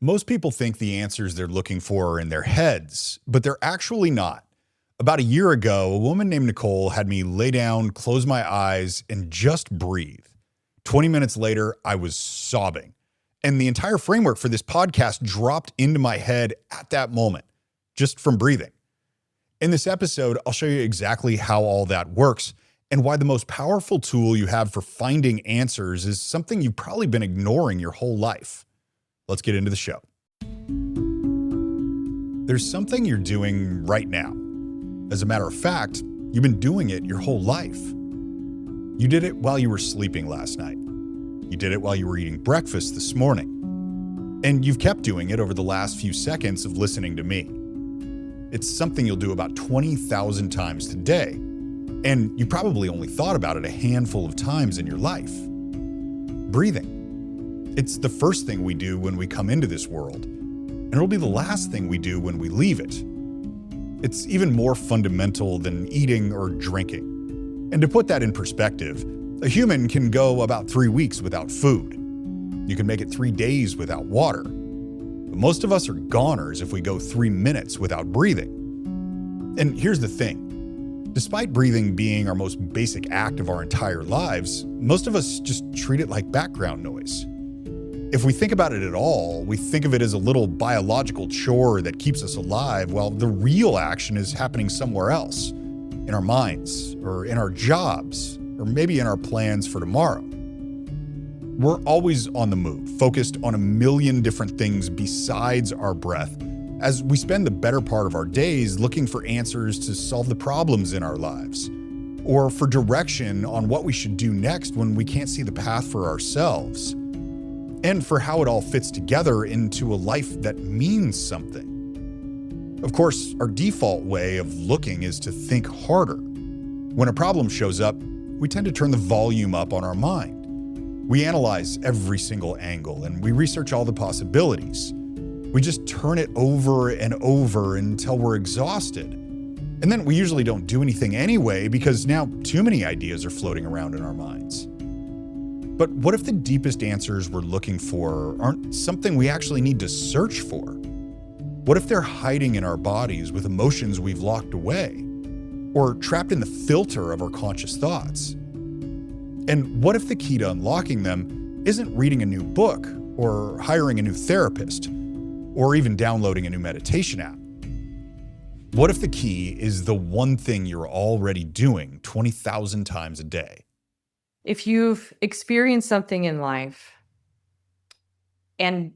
Most people think the answers they're looking for are in their heads, but they're actually not. About a year ago, a woman named Nicole had me lay down, close my eyes, and just breathe. 20 minutes later, I was sobbing. And the entire framework for this podcast dropped into my head at that moment, just from breathing. In this episode, I'll show you exactly how all that works and why the most powerful tool you have for finding answers is something you've probably been ignoring your whole life. Let's get into the show. There's something you're doing right now. As a matter of fact, you've been doing it your whole life. You did it while you were sleeping last night. You did it while you were eating breakfast this morning. And you've kept doing it over the last few seconds of listening to me. It's something you'll do about 20,000 times today. And you probably only thought about it a handful of times in your life. Breathing. It's the first thing we do when we come into this world, and it'll be the last thing we do when we leave it. It's even more fundamental than eating or drinking. And to put that in perspective, a human can go about 3 weeks without food. You can make it 3 days without water. But most of us are goners if we go 3 minutes without breathing. And here's the thing. Despite breathing being our most basic act of our entire lives, most of us just treat it like background noise. If we think about it at all, we think of it as a little biological chore that keeps us alive, while the real action is happening somewhere else, in our minds, or in our jobs, or maybe in our plans for tomorrow. We're always on the move, focused on a million different things besides our breath, as we spend the better part of our days looking for answers to solve the problems in our lives, or for direction on what we should do next when we can't see the path for ourselves, and for how it all fits together into a life that means something. Of course, our default way of looking is to think harder. When a problem shows up, we tend to turn the volume up on our mind. We analyze every single angle and we research all the possibilities. We just turn it over and over until we're exhausted. And then we usually don't do anything anyway because now too many ideas are floating around in our minds. But what if the deepest answers we're looking for aren't something we actually need to search for? What if they're hiding in our bodies with emotions we've locked away? Or trapped in the filter of our conscious thoughts? And what if the key to unlocking them isn't reading a new book, or hiring a new therapist, or even downloading a new meditation app? What if the key is the one thing you're already doing 20,000 times a day? If you've experienced something in life and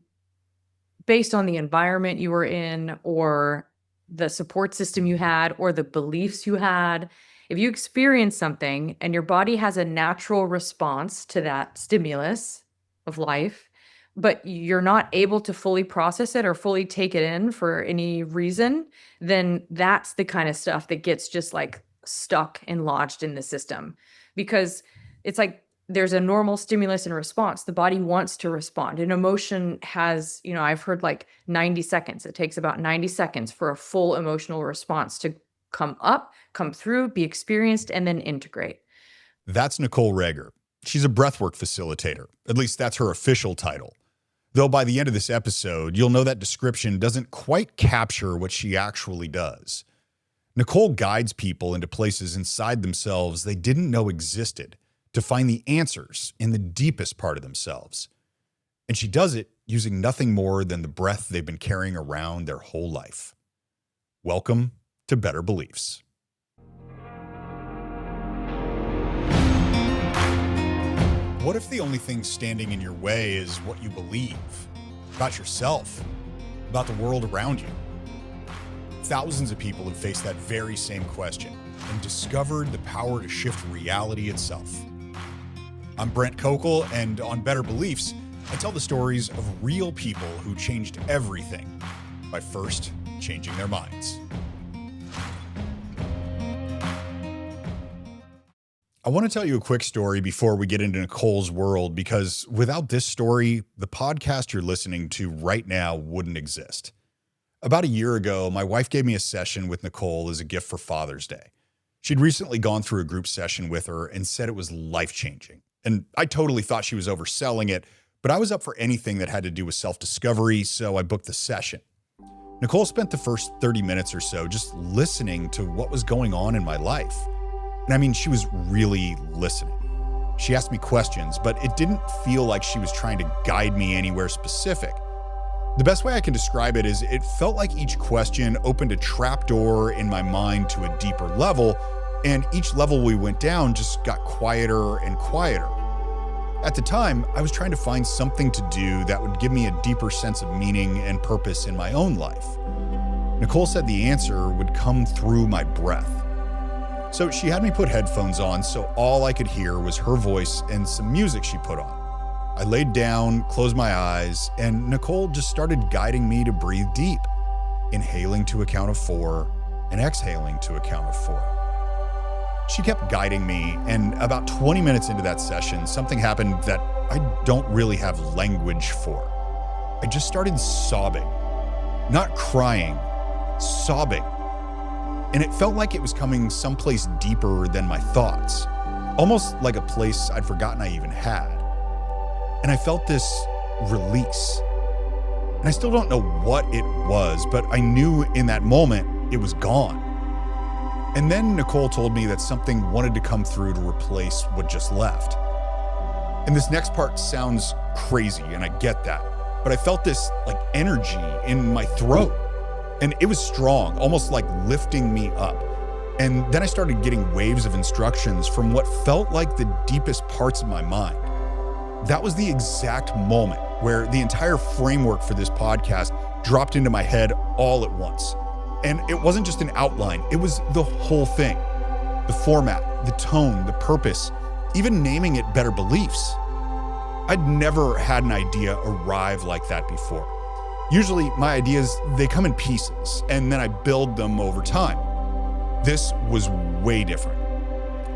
based on the environment you were in or the support system you had or the beliefs you had, if you experience something and your body has a natural response to that stimulus of life, but you're not able to fully process it or fully take it in for any reason, then that's the kind of stuff that gets just like stuck and lodged in the system. Because it's like there's a normal stimulus and response. The body wants to respond. An emotion has, I've heard like 90 seconds. It takes about 90 seconds for a full emotional response to come up, come through, be experienced, and then integrate. That's Nicole Rager. She's a breathwork facilitator. At least that's her official title. Though by the end of this episode, you'll know that description doesn't quite capture what she actually does. Nicole guides people into places inside themselves they didn't know existed to find the answers in the deepest part of themselves. And she does it using nothing more than the breath they've been carrying around their whole life. Welcome to Better Beliefs. What if the only thing standing in your way is what you believe about yourself, about the world around you? Thousands of people have faced that very same question and discovered the power to shift reality itself. I'm Brent Kokel, and on Better Beliefs, I tell the stories of real people who changed everything by first changing their minds. I want to tell you a quick story before we get into Nicole's world, because without this story, the podcast you're listening to right now wouldn't exist. About a year ago, my wife gave me a session with Nicole as a gift for Father's Day. She'd recently gone through a group session with her and said it was life-changing. And I totally thought she was overselling it, but I was up for anything that had to do with self-discovery, so I booked the session. Nicole spent the first 30 minutes or so just listening to what was going on in my life. And I mean, she was really listening. She asked me questions, but it didn't feel like she was trying to guide me anywhere specific. The best way I can describe it is it felt like each question opened a trapdoor in my mind to a deeper level, and each level we went down just got quieter and quieter. At the time, I was trying to find something to do that would give me a deeper sense of meaning and purpose in my own life. Nicole said the answer would come through my breath. So she had me put headphones on, so all I could hear was her voice and some music she put on. I laid down, closed my eyes, and Nicole just started guiding me to breathe deep, inhaling to a count of 4 and exhaling to a count of 4. She kept guiding me, and about 20 minutes into that session, something happened that I don't really have language for. I just started sobbing. Not crying, sobbing. And it felt like it was coming someplace deeper than my thoughts, almost like a place I'd forgotten I even had. And I felt this release. And I still don't know what it was, but I knew in that moment it was gone. And then Nicole told me that something wanted to come through to replace what just left. And this next part sounds crazy, and I get that, but I felt this like energy in my throat. And it was strong, almost like lifting me up. And then I started getting waves of instructions from what felt like the deepest parts of my mind. That was the exact moment where the entire framework for this podcast dropped into my head all at once. And it wasn't just an outline, it was the whole thing. The format, the tone, the purpose, even naming it Better Beliefs. I'd never had an idea arrive like that before. Usually my ideas, they come in pieces, and then I build them over time. This was way different.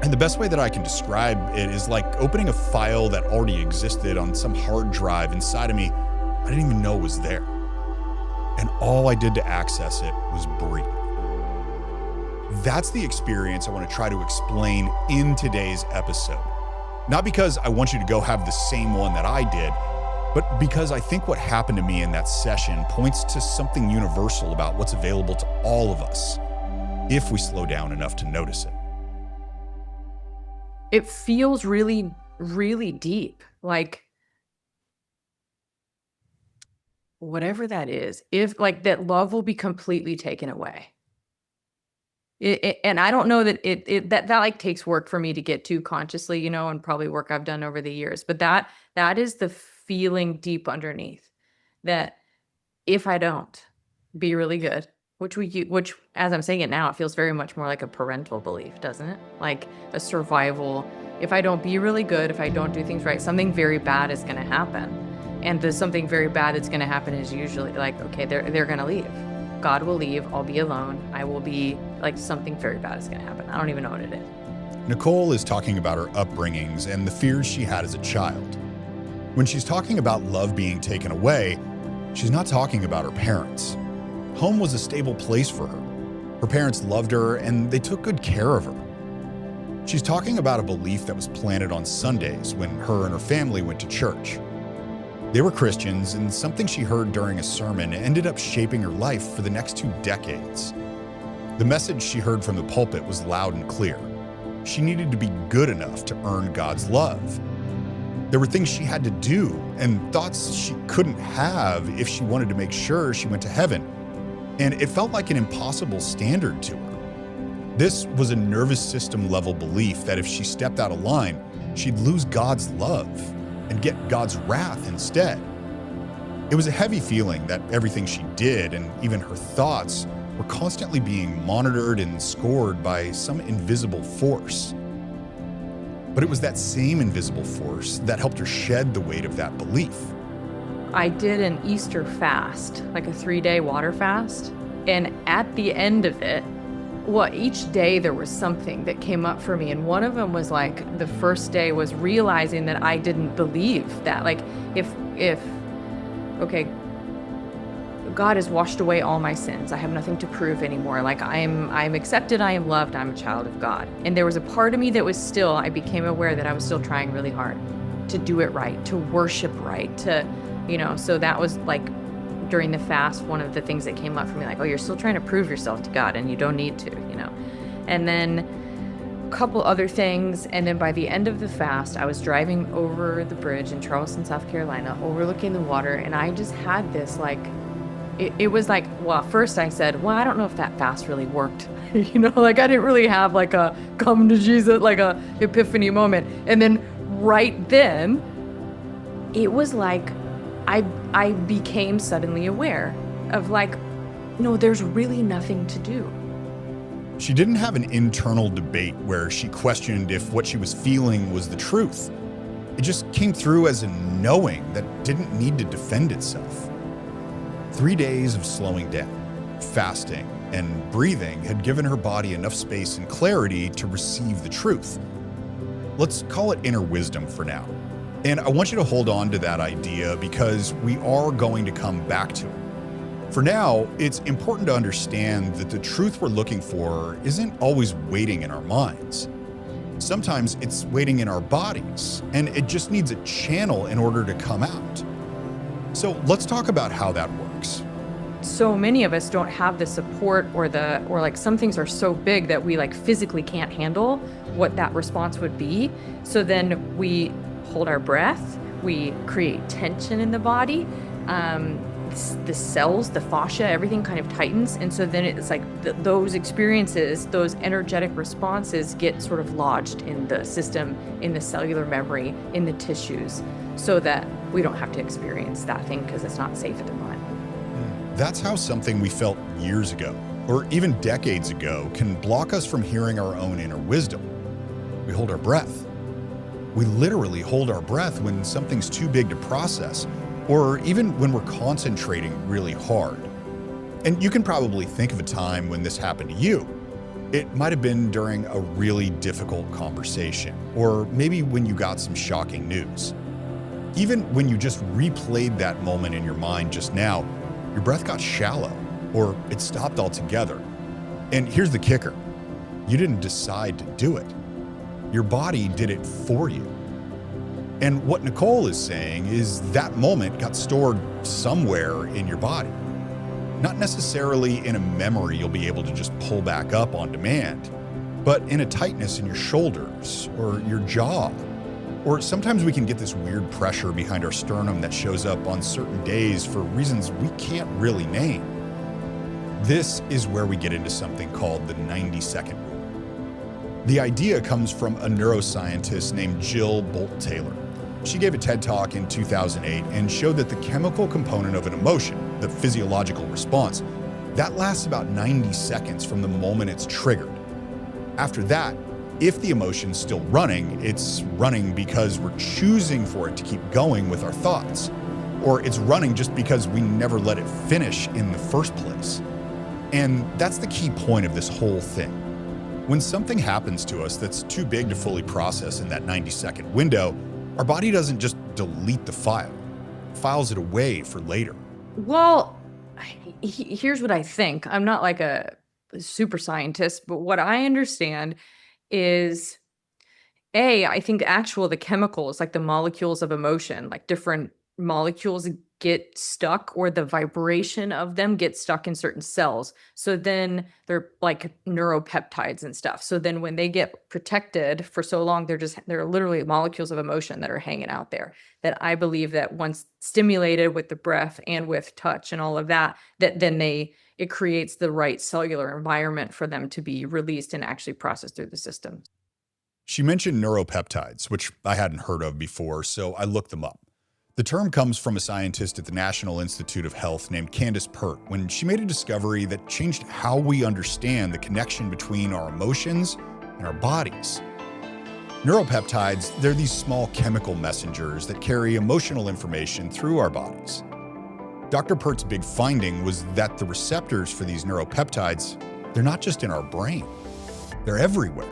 And the best way that I can describe it is like opening a file that already existed on some hard drive inside of me I didn't even know was there. And all I did to access it was breathe. That's the experience I want to try to explain in today's episode. Not because I want you to go have the same one that I did, but because I think what happened to me in that session points to something universal about what's available to all of us, if we slow down enough to notice it. It feels really, really deep. Like whatever that is, if like that love will be completely taken away. And I don't know that that like takes work for me to get to consciously, and probably work I've done over the years. But that is the feeling deep underneath that if I don't be really good, which as I'm saying it now, it feels very much more like a parental belief, doesn't it? Like a survival. If I don't be really good, if I don't do things right, something very bad is going to happen. And the something very bad that's going to happen is usually like, okay, they're going to leave. God will leave. I'll be alone. I will be like something very bad is going to happen. I don't even know what it is. Nicole is talking about her upbringings and the fears she had as a child. When she's talking about love being taken away, she's not talking about her parents. Home was a stable place for her. Her parents loved her and they took good care of her. She's talking about a belief that was planted on Sundays when her and her family went to church. They were Christians, and something she heard during a sermon ended up shaping her life for the next 2 decades. The message she heard from the pulpit was loud and clear. She needed to be good enough to earn God's love. There were things she had to do and thoughts she couldn't have if she wanted to make sure she went to heaven. And it felt like an impossible standard to her. This was a nervous system level belief that if she stepped out of line, she'd lose God's love and get God's wrath instead. It was a heavy feeling that everything she did and even her thoughts were constantly being monitored and scored by some invisible force. But it was that same invisible force that helped her shed the weight of that belief. I did an Easter fast, like a 3-day water fast. And at the end of it, each day there was something that came up for me. And one of them was like, the first day was realizing that I didn't believe that. Like okay, God has washed away all my sins. I have nothing to prove anymore. Like I'm accepted, I am loved, I'm a child of God. And there was a part of me that was still, I became aware that I was still trying really hard to do it right, to worship right, to, so that was like during the fast, one of the things that came up for me, like, oh, you're still trying to prove yourself to God and you don't need to, and then a couple other things. And then by the end of the fast, I was driving over the bridge in Charleston, South Carolina, overlooking the water. And I just had this, like, it was like, well, first I said, well, I don't know if that fast really worked. Like I didn't really have like a come to Jesus, like a epiphany moment. And then right then, it was like, I became suddenly aware of like, no, there's really nothing to do. She didn't have an internal debate where she questioned if what she was feeling was the truth. It just came through as a knowing that didn't need to defend itself. 3 days of slowing down, fasting, and breathing had given her body enough space and clarity to receive the truth. Let's call it inner wisdom for now. And I want you to hold on to that idea because we are going to come back to it. For now, it's important to understand that the truth we're looking for isn't always waiting in our minds. Sometimes it's waiting in our bodies, and it just needs a channel in order to come out. So let's talk about how that works. So many of us don't have the support or like some things are so big that we like physically can't handle what that response would be. So then we hold our breath, we create tension in the body. The cells, the fascia, everything kind of tightens. And so then it's like those experiences, those energetic responses get sort of lodged in the system, in the cellular memory, in the tissues, so that we don't have to experience that thing because it's not safe at the moment. That's how something we felt years ago, or even decades ago, can block us from hearing our own inner wisdom. We hold our breath. We literally hold our breath when something's too big to process, or even when we're concentrating really hard. And you can probably think of a time when this happened to you. It might have been during a really difficult conversation, or maybe when you got some shocking news. Even when you just replayed that moment in your mind just now, your breath got shallow, or it stopped altogether. And here's the kicker. You didn't decide to do it. Your body did it for you. And what Nicole is saying is that moment got stored somewhere in your body. Not necessarily in a memory you'll be able to just pull back up on demand, but in a tightness in your shoulders or your jaw. Or sometimes we can get this weird pressure behind our sternum that shows up on certain days for reasons we can't really name. This is where we get into something called the 90-second rule. The idea comes from a neuroscientist named Jill Bolte-Taylor. She gave a TED Talk in 2008 and showed that the chemical component of an emotion, the physiological response, that lasts about 90 seconds from the moment it's triggered. After that, if the emotion's still running, it's running because we're choosing for it to keep going with our thoughts, or it's running just because we never let it finish in the first place. And that's the key point of this whole thing. When something happens to us that's too big to fully process in that 90-second window, our body doesn't just delete the file, it files it away for later. Well, here's what I think. I'm not like a super scientist, but what I understand is I think the chemicals, like the molecules of emotion, like different molecules get stuck, or the vibration of them get stuck in certain cells. So then they're like neuropeptides and stuff. So then when they get protected for so long, they're literally molecules of emotion that are hanging out there, that I believe that once stimulated with the breath and with touch and all of that, that then it creates the right cellular environment for them to be released and actually processed through the system. She mentioned neuropeptides, which I hadn't heard of before, so I looked them up. The term comes from a scientist at the National Institute of Health named Candace Pert when she made a discovery that changed how we understand the connection between our emotions and our bodies. Neuropeptides, they're these small chemical messengers that carry emotional information through our bodies. Dr. Pert's big finding was that the receptors for these neuropeptides, they're not just in our brain, they're everywhere.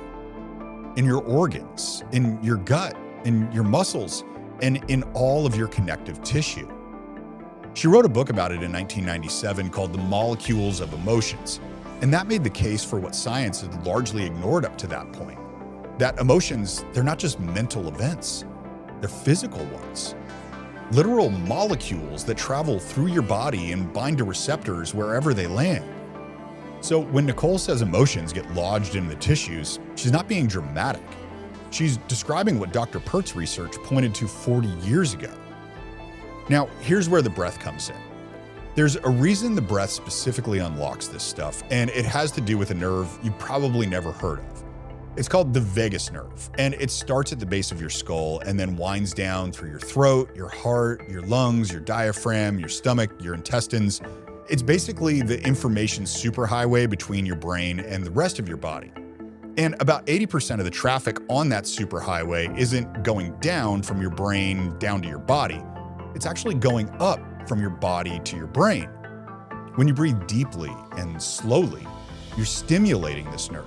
In your organs, in your gut, in your muscles, and in all of your connective tissue. She wrote a book about it in 1997 called The Molecules of Emotions, and that made the case for what science had largely ignored up to that point. That emotions, they're not just mental events. They're physical ones. Literal molecules that travel through your body and bind to receptors wherever they land. So when Nicole says emotions get lodged in the tissues, she's not being dramatic. She's describing what Dr. Pert's research pointed to 40 years ago. Now, here's where the breath comes in. There's a reason the breath specifically unlocks this stuff, and it has to do with a nerve you probably never heard of. It's called the vagus nerve, and it starts at the base of your skull and then winds down through your throat, your heart, your lungs, your diaphragm, your stomach, your intestines. It's basically the information superhighway between your brain and the rest of your body. And about 80% of the traffic on that superhighway isn't going down from your brain down to your body. It's actually going up from your body to your brain. When you breathe deeply and slowly, you're stimulating this nerve.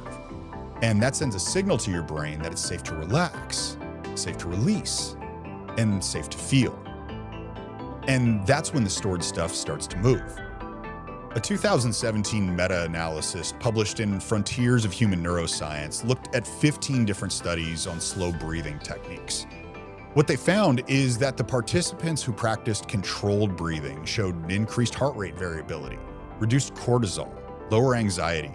And that sends a signal to your brain that it's safe to relax, safe to release, and safe to feel. And that's when the stored stuff starts to move. A 2017 meta-analysis published in Frontiers of Human Neuroscience looked at 15 different studies on slow breathing techniques. What they found is that the participants who practiced controlled breathing showed increased heart rate variability, reduced cortisol, lower anxiety,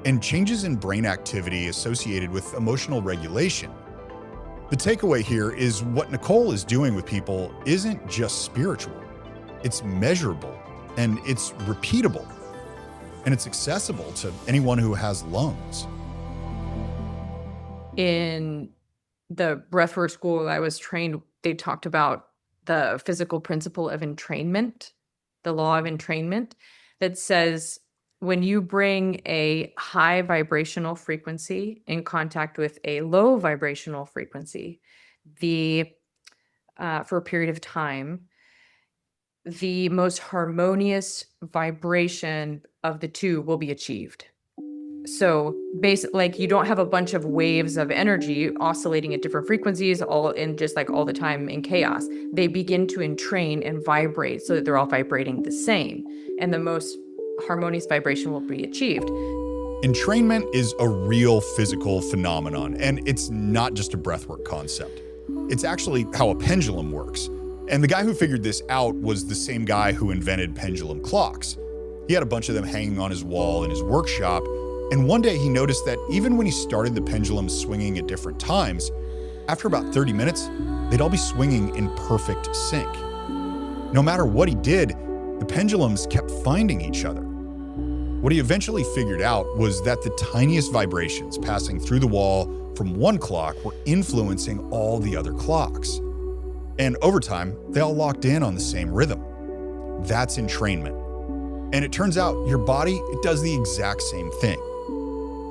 and changes in brain activity associated with emotional regulation. The takeaway here is what Nicole is doing with people isn't just spiritual. It's measurable, and it's repeatable, and it's accessible to anyone who has lungs. In the breathwork school I was trained, they talked about the physical principle of entrainment, the law of entrainment, that says when you bring a high vibrational frequency in contact with a low vibrational frequency, for a period of time, the most harmonious vibration of the two will be achieved. So basically, like, you don't have a bunch of waves of energy oscillating at different frequencies all the time in chaos. They begin to entrain and vibrate so that they're all vibrating the same, and the most harmonious vibration will be achieved. Entrainment is a real physical phenomenon, and it's not just a breathwork concept. It's actually how a pendulum works. And the guy who figured this out was the same guy who invented pendulum clocks. He had a bunch of them hanging on his wall in his workshop, and one day he noticed that even when he started the pendulum swinging at different times, after about 30 minutes, they'd all be swinging in perfect sync. No matter what he did, the pendulums kept finding each other. What he eventually figured out was that the tiniest vibrations passing through the wall from one clock were influencing all the other clocks. And over time, they all locked in on the same rhythm. That's entrainment. And it turns out your body, it does the exact same thing.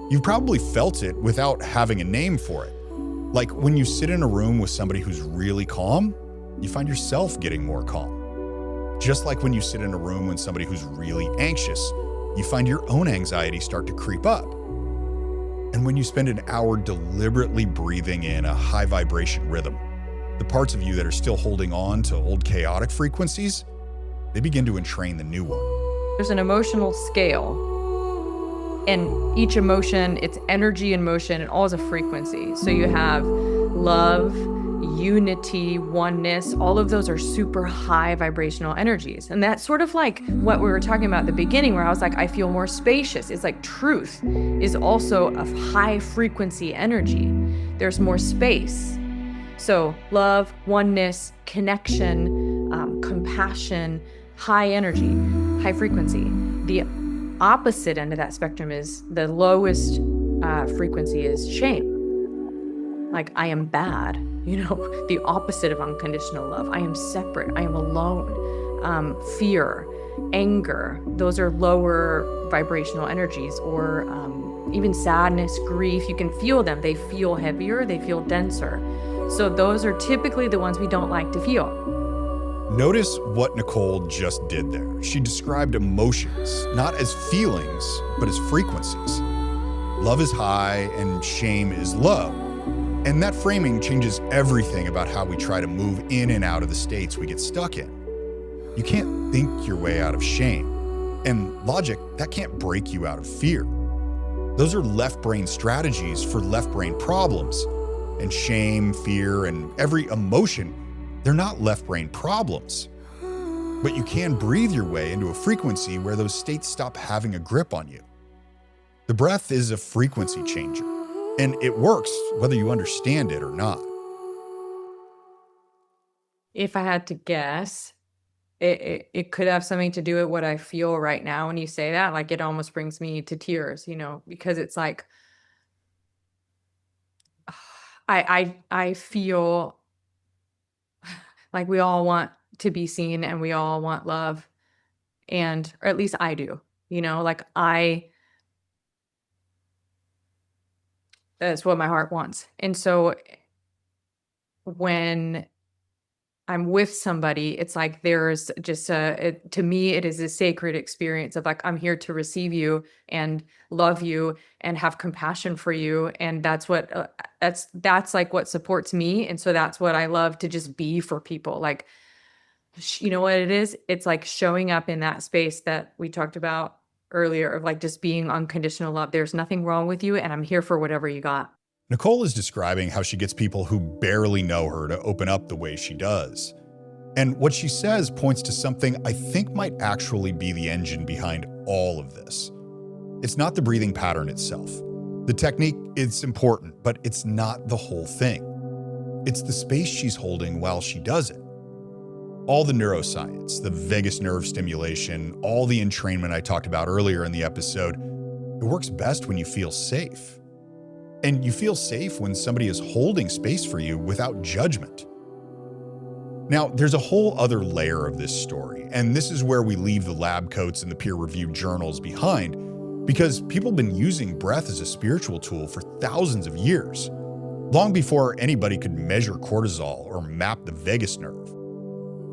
You've probably felt it without having a name for it. Like when you sit in a room with somebody who's really calm, you find yourself getting more calm. Just like when you sit in a room with somebody who's really anxious, you find your own anxiety start to creep up. And when you spend an hour deliberately breathing in a high vibration rhythm, the parts of you that are still holding on to old chaotic frequencies, they begin to entrain the new one. There's an emotional scale, and each emotion, it's energy in motion, and all is a frequency. So you have love, unity, oneness, all of those are super high vibrational energies. And that's sort of like what we were talking about at the beginning, where I was like, I feel more spacious. It's like truth is also a high frequency energy. There's more space. So love, oneness, connection, compassion, high energy, high frequency. The opposite end of that spectrum is the lowest frequency is shame. Like, I am bad, the opposite of unconditional love. I am separate. I am alone. Fear, anger, those are lower vibrational energies, or even sadness, grief. You can feel them. They feel heavier. They feel denser. So those are typically the ones we don't like to feel. Notice what Nicole just did there. She described emotions, not as feelings, but as frequencies. Love is high and shame is low. And that framing changes everything about how we try to move in and out of the states we get stuck in. You can't think your way out of shame. And logic, that can't break you out of fear. Those are left brain strategies for left brain problems. and shame, fear, and every emotion, they're not left brain problems. But you can breathe your way into a frequency where those states stop having a grip on you. The breath is a frequency changer, and it works whether you understand it or not. If I had to guess, it could have something to do with what I feel right now when you say that. Like, it almost brings me to tears, because it's like I feel like we all want to be seen and we all want love, or at least I do. Like, that's what my heart wants. And so when I'm with somebody, it's like there's just to me, it is a sacred experience of like, I'm here to receive you and love you and have compassion for you. And that's what, that's like what supports me. And so that's what I love to just be for people. Like, you know what it is? It's like showing up in that space that we talked about earlier of like just being unconditional love. There's nothing wrong with you, and I'm here for whatever you got. Nicole is describing how she gets people who barely know her to open up the way she does. And what she says points to something I think might actually be the engine behind all of this. It's not the breathing pattern itself. The technique is important, but it's not the whole thing. It's the space she's holding while she does it. All the neuroscience, the vagus nerve stimulation, all the entrainment I talked about earlier in the episode, it works best when you feel safe. And you feel safe when somebody is holding space for you without judgment. Now, there's a whole other layer of this story, and this is where we leave the lab coats and the peer-reviewed journals behind, because people have been using breath as a spiritual tool for thousands of years, long before anybody could measure cortisol or map the vagus nerve.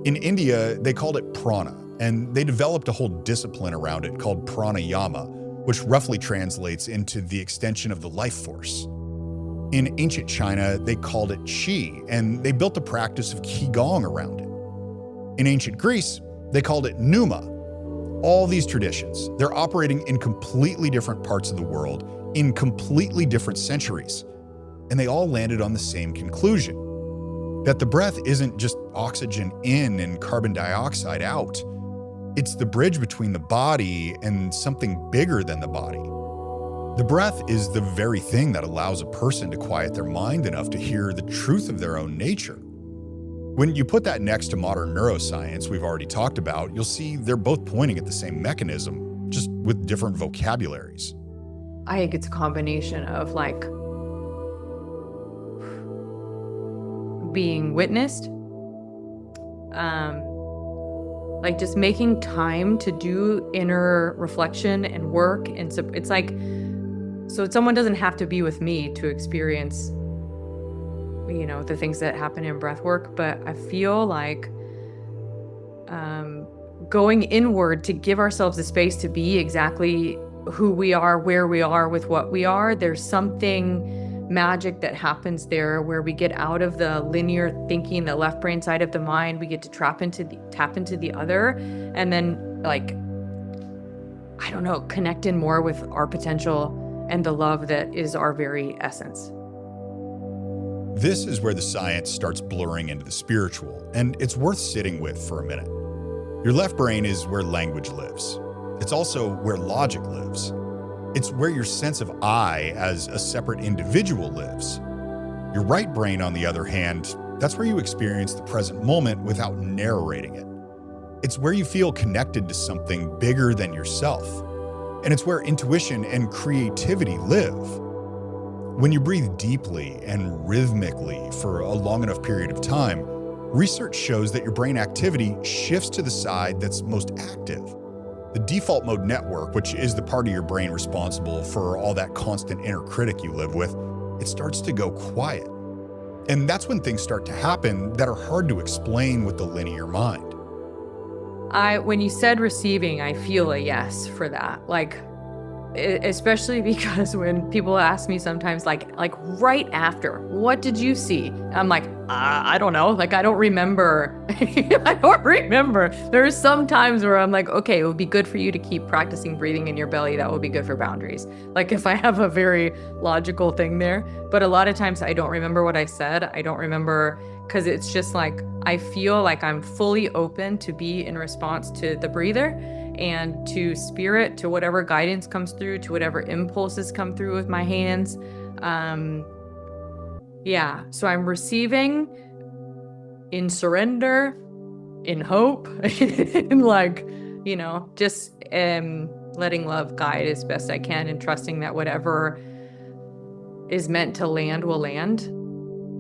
In India, they called it Prana, and they developed a whole discipline around it called pranayama, which roughly translates into the extension of the life force. In ancient China, they called it qi, and they built a practice of qigong around it. In ancient Greece, they called it Pneuma. All these traditions, they're operating in completely different parts of the world, in completely different centuries, and they all landed on the same conclusion: that the breath isn't just oxygen in and carbon dioxide out. It's the bridge between the body and something bigger than the body. The breath is the very thing that allows a person to quiet their mind enough to hear the truth of their own nature. When you put that next to modern neuroscience we've already talked about, you'll see they're both pointing at the same mechanism, just with different vocabularies. I think it's a combination of like being witnessed, like just making time to do inner reflection and work. And so it's like, so someone doesn't have to be with me to experience, the things that happen in breathwork, but I feel like going inward to give ourselves the space to be exactly who we are, where we are with what we are. There's something magic that happens there where we get out of the linear thinking, the left brain side of the mind. We get to tap into the other, and then like, I don't know, connect in more with our potential and the love that is our very essence. This is where the science starts blurring into the spiritual, and it's worth sitting with for a minute. Your left brain is where language lives. It's also where logic lives. It's where your sense of I as a separate individual lives. Your right brain, on the other hand, that's where you experience the present moment without narrating it. It's where you feel connected to something bigger than yourself. And it's where intuition and creativity live. When you breathe deeply and rhythmically for a long enough period of time, research shows that your brain activity shifts to the side that's most active. The default mode network, which is the part of your brain responsible for all that constant inner critic you live with, it starts to go quiet. And that's when things start to happen that are hard to explain with the linear mind. When you said receiving, I feel a yes for that. Like, especially because when people ask me sometimes, like right after, what did you see? I'm like, I don't know. Like, I don't remember. I don't remember. There's some times where I'm like, okay, it would be good for you to keep practicing breathing in your belly. That would be good for boundaries. Like, if I have a very logical thing there. But a lot of times I don't remember what I said. I don't remember, because it's just like, I feel like I'm fully open to be in response to the breather and to spirit, to whatever guidance comes through, to whatever impulses come through with my hands. Yeah, so I'm receiving in surrender, in hope, in like, just letting love guide as best I can and trusting that whatever is meant to land will land.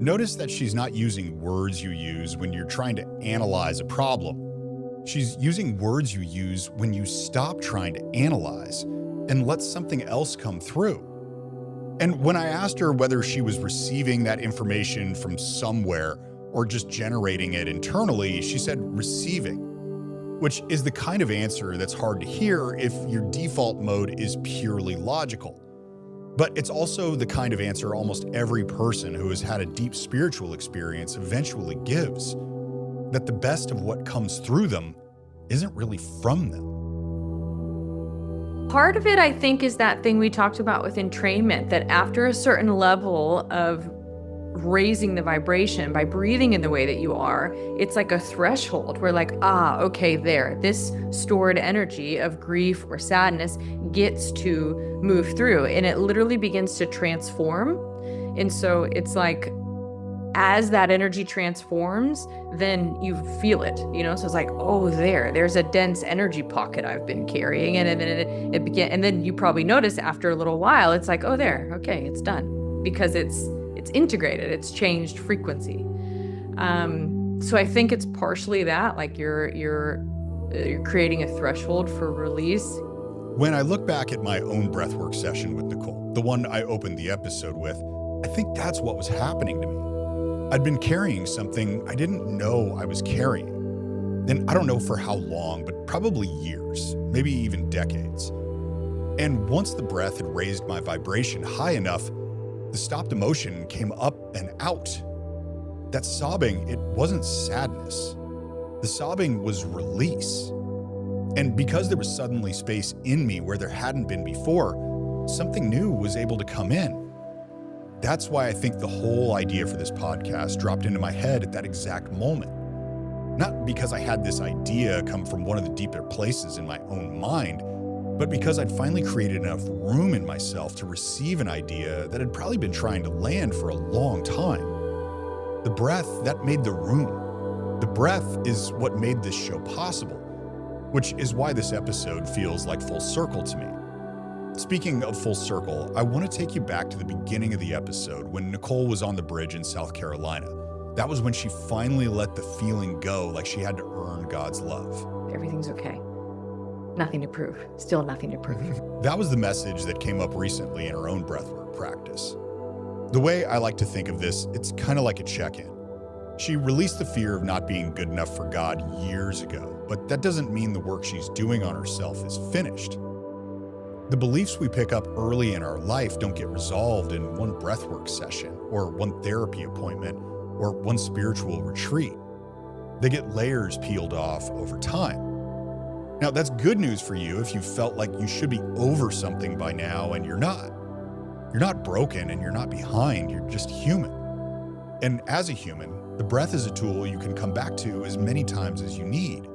Notice that she's not using words you use when you're trying to analyze a problem. She's using words you use when you stop trying to analyze and let something else come through. And when I asked her whether she was receiving that information from somewhere or just generating it internally, she said receiving, which is the kind of answer that's hard to hear if your default mode is purely logical. But it's also the kind of answer almost every person who has had a deep spiritual experience eventually gives, that the best of what comes through them isn't really from them. Part of it, I think, is that thing we talked about with entrainment, that after a certain level of raising the vibration by breathing in the way that you are, it's like a threshold where like, okay, this stored energy of grief or sadness gets to move through, and it literally begins to transform. And so it's like, as that energy transforms, then you feel it, so it's like, there's a dense energy pocket I've been carrying. And then it began, and then you probably notice after a little while, it's like, okay, it's done, because it's integrated, it's changed frequency. So I think it's partially that, like you're creating a threshold for release. When I look back at my own breathwork session with Nicole, the one I opened the episode with, I think that's what was happening to me. I'd been carrying something I didn't know I was carrying. And I don't know for how long, but probably years, maybe even decades. And once the breath had raised my vibration high enough, the stopped emotion came up and out. That sobbing, it wasn't sadness. The sobbing was release. And because there was suddenly space in me where there hadn't been before, something new was able to come in. That's why I think the whole idea for this podcast dropped into my head at that exact moment. Not because I had this idea come from one of the deeper places in my own mind, but because I'd finally created enough room in myself to receive an idea that had probably been trying to land for a long time. The breath, that made the room. The breath is what made this show possible, which is why this episode feels like full circle to me. Speaking of full circle, I want to take you back to the beginning of the episode when Nicole was on the bridge in South Carolina. That was when she finally let the feeling go, like she had to earn God's love. Everything's okay. Nothing to prove. Still nothing to prove. That was the message that came up recently in her own breathwork practice. The way I like to think of this, it's kind of like a check-in. She released the fear of not being good enough for God years ago, but that doesn't mean the work she's doing on herself is finished. The beliefs we pick up early in our life don't get resolved in one breathwork session, or one therapy appointment, or one spiritual retreat. They get layers peeled off over time. Now, that's good news for you if you felt like you should be over something by now and you're not. You're not broken and you're not behind, you're just human. And as a human, the breath is a tool you can come back to as many times as you need.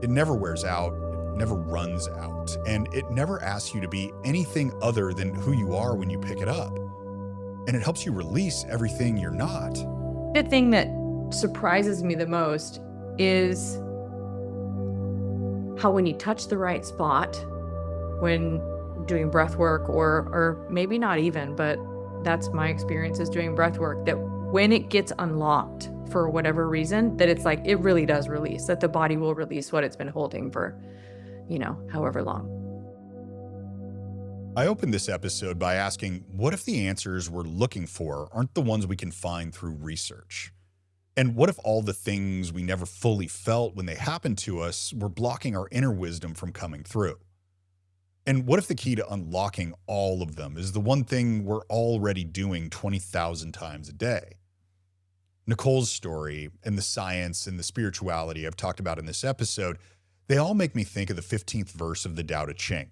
It never wears out, it never runs out, and it never asks you to be anything other than who you are when you pick it up. And it helps you release everything you're not. The thing that surprises me the most is how when you touch the right spot, when doing breath work, or maybe not even, but that's my experience is doing breath work, that when it gets unlocked for whatever reason, that it's like, it really does release, that the body will release what it's been holding for, however long. I opened this episode by asking, what if the answers we're looking for aren't the ones we can find through research? And what if all the things we never fully felt when they happened to us were blocking our inner wisdom from coming through? And what if the key to unlocking all of them is the one thing we're already doing 20,000 times a day? Nicole's story and the science and the spirituality I've talked about in this episode, they all make me think of the 15th verse of the Tao Te Ching.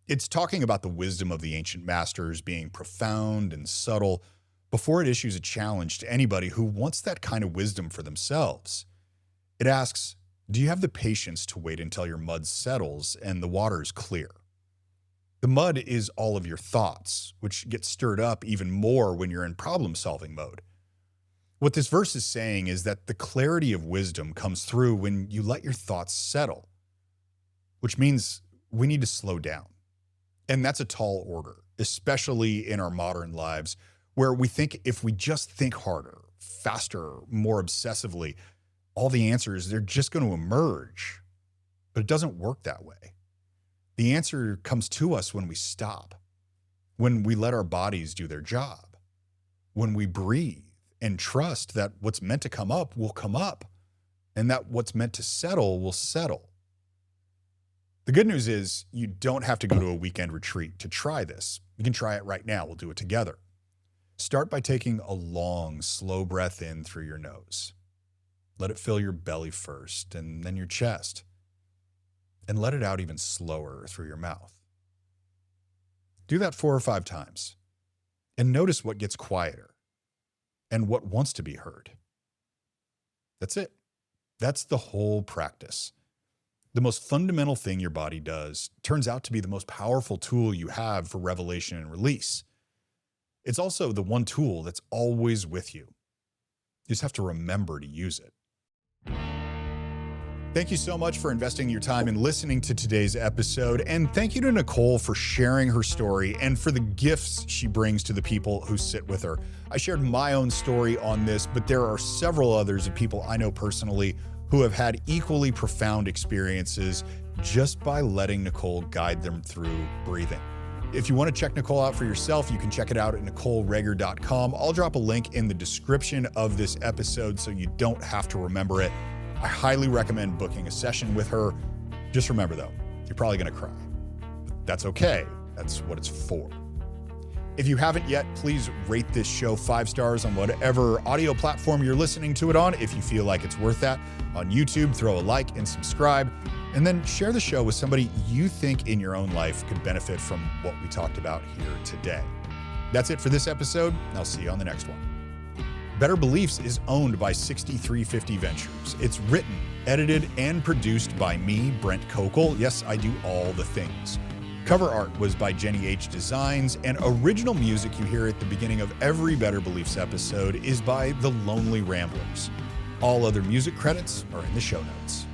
It's talking about the wisdom of the ancient masters being profound and subtle before it issues a challenge to anybody who wants that kind of wisdom for themselves. It asks, do you have the patience to wait until your mud settles and the water is clear? The mud is all of your thoughts, which get stirred up even more when you're in problem-solving mode. What this verse is saying is that the clarity of wisdom comes through when you let your thoughts settle, which means we need to slow down. And that's a tall order, especially in our modern lives, where we think if we just think harder, faster, more obsessively, all the answers, they're just going to emerge. But it doesn't work that way. The answer comes to us when we stop, when we let our bodies do their job, when we breathe and trust that what's meant to come up will come up, and that what's meant to settle will settle. The good news is you don't have to go to a weekend retreat to try this. You can try it right now. We'll do it together. Start by taking a long, slow breath in through your nose. Let it fill your belly first, and then your chest. And let it out even slower through your mouth. Do that 4 or 5 times. And notice what gets quieter and what wants to be heard. That's it. That's the whole practice. The most fundamental thing your body does turns out to be the most powerful tool you have for revelation and release. It's also the one tool that's always with you. You just have to remember to use it. Thank you so much for investing your time in listening to today's episode, and thank you to Nicole for sharing her story and for the gifts she brings to the people who sit with her. I shared my own story on this, but there are several others of people I know personally who have had equally profound experiences just by letting Nicole guide them through breathing. If you want to check Nicole out for yourself, you can check it out at NicoleRager.com. I'll drop a link in the description of this episode so you don't have to remember it. I highly recommend booking a session with her. Just remember though, you're probably going to cry. But that's okay. That's what it's for. If you haven't yet, please rate this show 5 stars on whatever audio platform you're listening to it on if you feel like it's worth that. On YouTube, throw a like and subscribe, and then share the show with somebody you think in your own life could benefit from what we talked about here today. That's it for this episode. I'll see you on the next one. Better Beliefs is owned by 6350 Ventures. It's written, edited, and produced by me, Brent Kokel. Yes, I do all the things. Cover art was by Jenny H. Designs, and original music you hear at the beginning of every Better Beliefs episode is by The Lonely Ramblers. All other music credits are in the show notes.